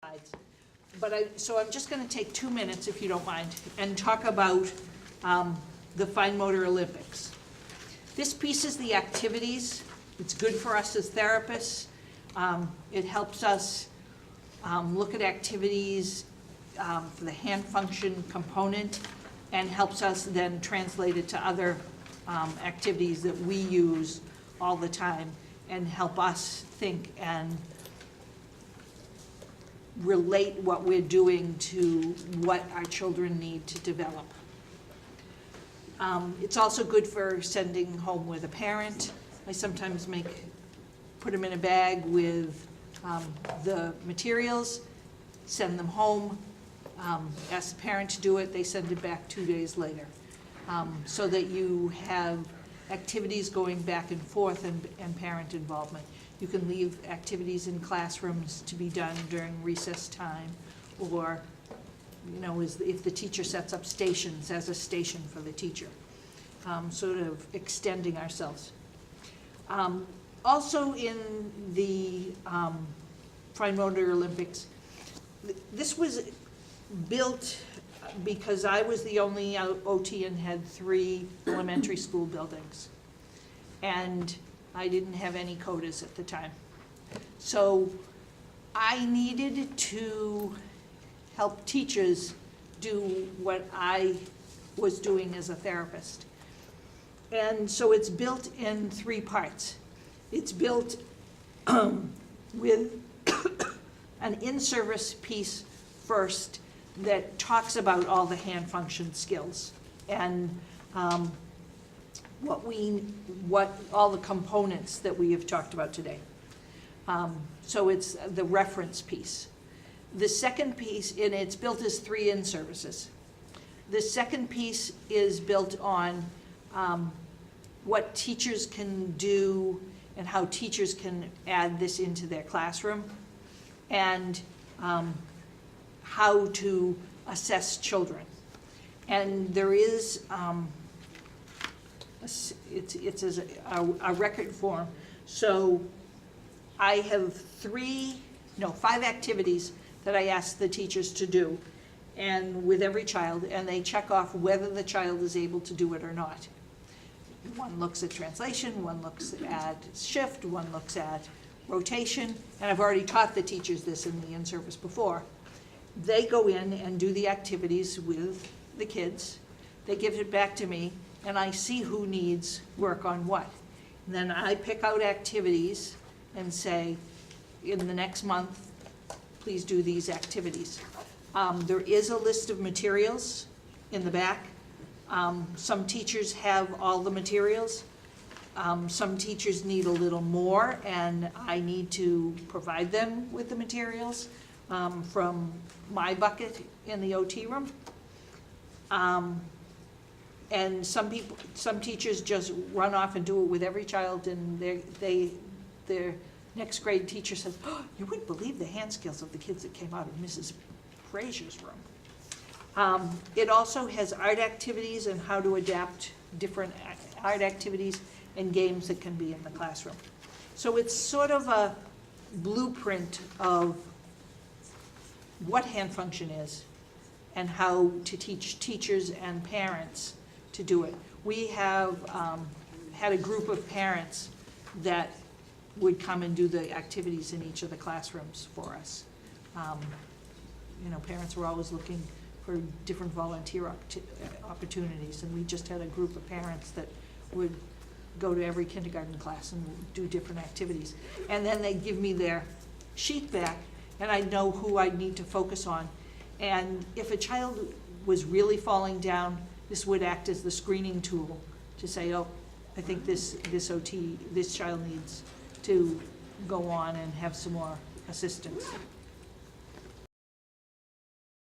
slides. So I'm just going to take 2 minutes, if you don't mind, and talk about the Fine Motor Olympics. This piece is the activities. It's good for us as therapists. It helps us look at activities for the hand function component and helps us then translate it to other activities that we use all the time and help us think and relate what we're doing to what our children need to develop. It's also good for sending home with a parent. I sometimes put them in a bag with the materials, send them home, ask the parent to do it, they send it back 2 days later. So that you have activities going back and forth and parent involvement. You can leave activities in classrooms to be done during recess time, or if the teacher sets up stations as a station for the teacher, sort of extending ourselves. Also in the Fine Motor Olympics, this was built because I was the only OT and had 3 elementary school buildings. And I didn't have any codas at the time. So I needed to help teachers do what I was doing as a therapist. And so it's built in 3 parts. It's built with an in-service piece first that talks about all the hand function skills and what all the components that we have talked about today. So it's the reference piece. The second piece, and it's built as 3 in-services. The second piece is built on what teachers can do and how teachers can add this into their classroom, and how to assess children. And there is, it's a record form. So I have 5 activities that I ask the teachers to do, and with every child, and they check off whether the child is able to do it or not. One looks at translation, one looks at shift, one looks at rotation, and I've already taught the teachers this in the in-service before. They go in and do the activities with the kids. They give it back to me, and I see who needs work on what. And then I pick out activities and say, in the next month, please do these activities. There is a list of materials in the back. Some teachers have all the materials. Some teachers need a little more, and I need to provide them with the materials from my bucket in the OT room. And some teachers just run off and do it with every child, and their next grade teacher says, "Oh, you wouldn't believe the hand skills of the kids that came out of Mrs. Frazier's room." It also has art activities and how to adapt different art activities and games that can be in the classroom. So it's sort of a blueprint of what hand function is and how to teach teachers and parents to do it. We have had a group of parents that would come and do the activities in each of the classrooms for us. Parents were always looking for different volunteer opportunities, and we just had a group of parents that would go to every kindergarten class and do different activities. And then they give me their sheet back, and I know who I need to focus on. And if a child was really falling down, this would act as the screening tool to say, oh, I think this child needs to go on and have some more assistance.